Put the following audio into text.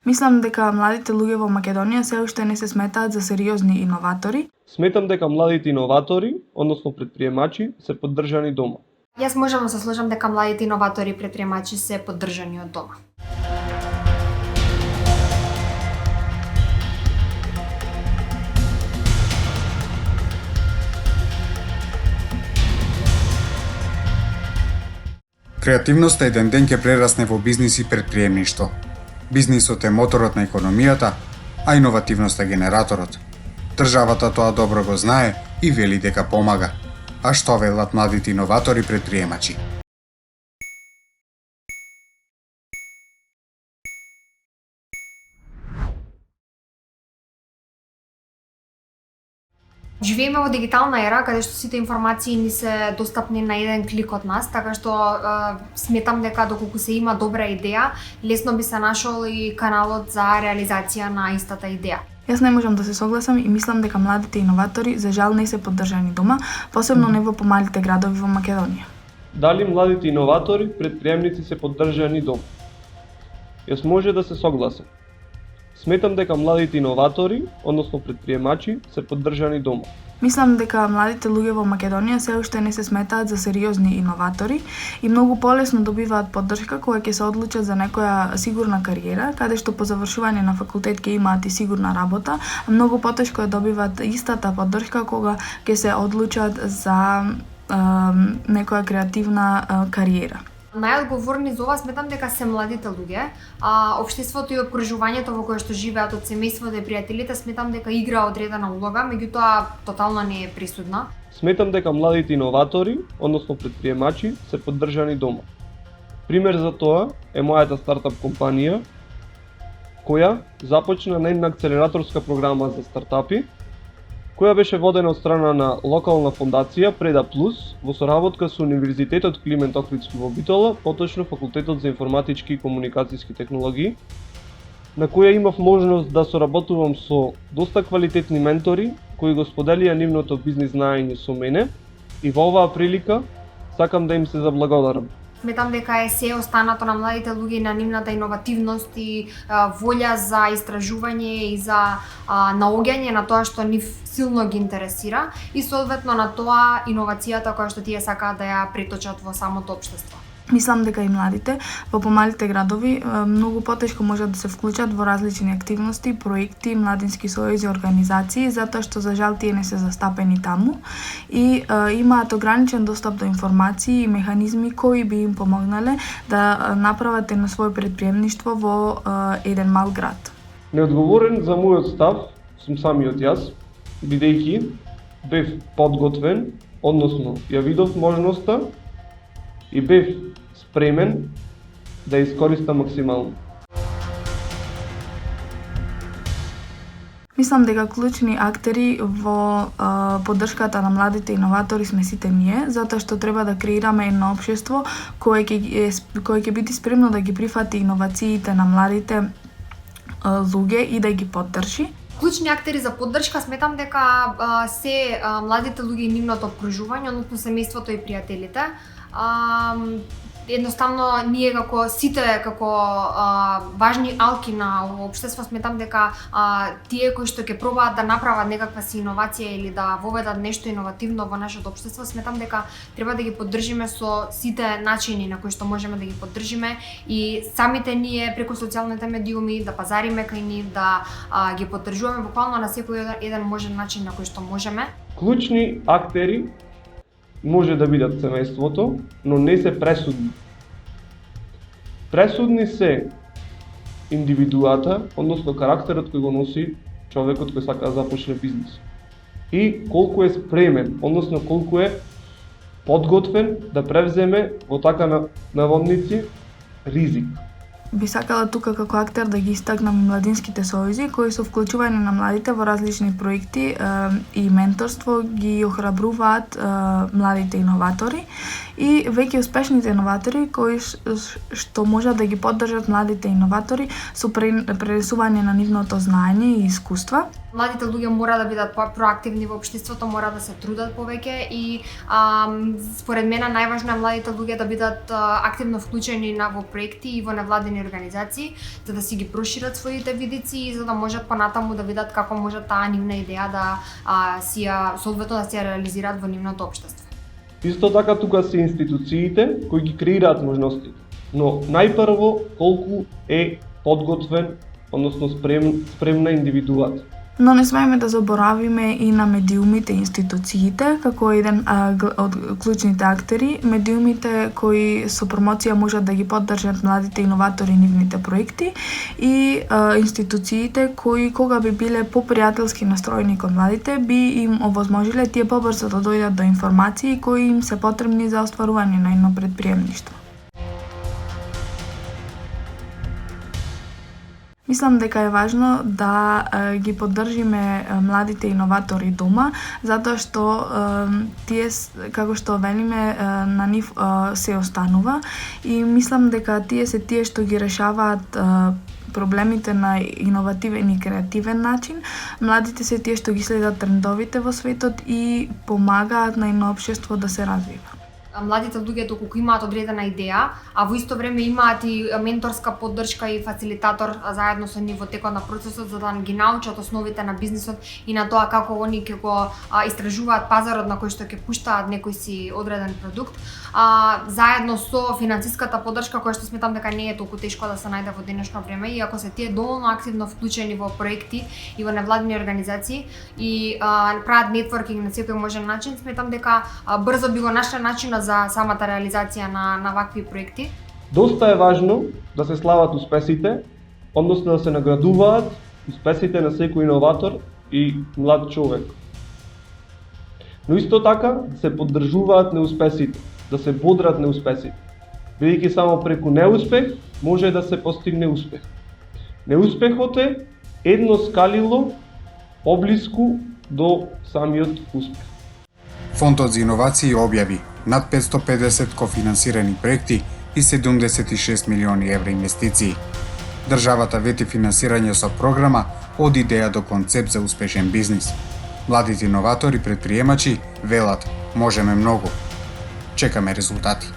Мислам дека младите луѓе во Македонија се уште не се сметаат за сериозни иноватори. Сметам дека младите иноватори, односно предприемачи, се поддржани дома. Јас можам да се сложам дека младите иноватори и предприемачи се поддржани од дома. Креативноста еден ден ќе прерасне во бизнис и предприемништво. Бизнисот е моторот на економијата, а иновативноста генераторот. Државата тоа добро го знае и вели дека помага. А што велат младите иноватори предприемачи? Живееме во дигитална ера каде што сите информации ни се достапни на еден клик од нас, така што сметам дека доколку се има добра идеја, лесно би се нашол и каналот за реализација на истата идеја. Јас не можам да се согласам и мислам дека младите иноватори за жал не се поддржани дома, посебно не во помалите градови во Македонија. Дали младите иноватори, предприемници се поддржани дома? Јас може да се согласам. Сметам дека младите иноватори, односно предприемачи, се поддржани дома. Мислам дека младите луѓе во Македонија се уште не се сметаат за сериозни иноватори и многу полесно добиваат поддршка кога ќе се одлучат за некоја сигурна кариера, каде што по завршување на факултет ќе имаат и сигурна работа, а многу потешко ја добиваат истата поддршка кога ќе се одлучат за некоја креативна кариера. Најодговорни за ова сметам дека се младите луѓе, а општеството и окружувањето во кое што живеат од семејството и пријателите сметам дека игра одредена улога, меѓутоа тотално не е присудна. Сметам дека младите иноватори, односно предприемачи, се поддржани дома. Пример за тоа е мојата стартап компанија, која започна нейна акцелераторска програма за стартапи, која беше водена од страна на локална фондација Преда Плюс во соработка со Универзитетот Климент Охридски во Битола, поточно Факултетот за информатички и комуникацијски технологии, на која имав можност да соработувам со доста квалитетни ментори кои го споделија нивното бизнис знаење со мене и во оваа прилика сакам да им се заблагодарам. Сметам дека е се останато на младите луѓе на нивната иновативност и волја за истражување и за наоѓање на тоа што нив силно ги интересира и соодветно на тоа иновацијата која што тие сакаат да ја преточат во самото општество. Мислам дека и младите во помалите градови многу потешко можат да се вклучат во различни активности, проекти, младински сојузи, организации, затоа што за жал тие не се застапени таму и имаат ограничен достап до информации и механизми кои би им помогнале да направат едно своје предприемништво во еден мал град. Неодговорен за мојот став сум самиот јас, бидејќи бев подготвен, односно ја видов можноста и бев спремен да искористам максимално. Мислам дека клучни актери во поддршката на младите иноватори сме сите ние, затоа што треба да креираме едно општество кое ќе биде спремно да ги прифати иновациите на младите луѓе и да ги поддржи. Клучни актери за поддршка сметам дека се младите луѓе и нивното окружување, односно семејството и пријателите. Едноставно ние како важни алки на општество сметам дека тие кои што ќе пробаат да направат некаква си иновација или да воведат нешто иновативно во нашето општество, сметам дека треба да ги поддржиме со сите начини на кои што можеме да ги поддржиме и самите ние преку социјалните медиуми да пазариме кај нив, да ги поддржуваме буквално на секој еден можен начин на кој што можеме. Клучни актери може да бидат семејството, но не се пресудни. Пресудни се индивидуата, односно карактерот кој го носи човекот кој сака да започне бизнис. И колку е спремен, односно колку е подготвен да превземе во така наводници ризик. Би сакала тука како актер да ги истакнам младинските сојузи кои со вклучување на младите во различни проекти и менторство ги охрабруваат младите иноватори и веќе успешните иноватори кои што можат да ги поддржат младите иноватори со пренесување на нивното знаење и искуства. Младите луѓе мора да бидат проактивни во општеството, мора да се трудат повеќе и според мене најважно е младите луѓе да бидат активно вклучени во проекти и во невладини невладини организации, за да си ги прошират своите видици и за да можат понатаму да видат како може таа нивна идеја да соодветно да се реализираат во нивното општество. Исто така тука се институциите кои ги креираат можностите. Но најпрво колку е подготвен, односно спремна индивидуата. Но не смееме да заборавиме и на медиумите и институциите, како еден од клучните актери, медиумите кои со промоција можат да ги поддржат младите иноватори и нивните проекти и институциите кои кога би биле попријателски настроени кон младите, би им овозможиле тие побрзо да дојдат до информации кои им се потребни за остварување на едно предприемништво. Мислам дека е важно да ги поддржиме младите иноватори дома, затоа што тие, како што велиме, на нив се останува и мислам дека тие се тие што ги решаваат проблемите на иновативен и креативен начин. Младите се тие што ги следат трендовите во светот и помагаат на едно општество да се развива. Младите луѓе доколку имаат одредена идеја, а во исто време имаат и менторска поддршка и фацилитатор заедно со нив во текот на процесот за да ги научат основите на бизнисот и на тоа како они ќе го истражуваат пазарот на кој што ќе пуштаат некој си одреден продукт, заедно со финансиската поддршка која што сметам дека не е толку тешко да се најде во денешно време и ако се тие доволно активно вклучени во проекти и во невладини организации и прават нетворкинг на секој можен начин, сметам дека брзо би го нашле начинот за самата реализација на вакви проекти. Доста е важно да се слават успесите, односно да се наградуваат успесите на секој иноватор и млад човек. Но исто така да се поддржуваат неуспесите, да се бодрат неуспесите, бидејќи само преку неуспех може да се постигне успех. Неуспехот е едно скалило поблиску до самиот успех. Фондот за иновации објави над 550 кофинансирани проекти и 76 милиони евра инвестиции. Државата вети финансирање со програма од идеја до концепт за успешен бизнис. Младите иноватори предприемачи велат: можеме многу. Чекаме резултати.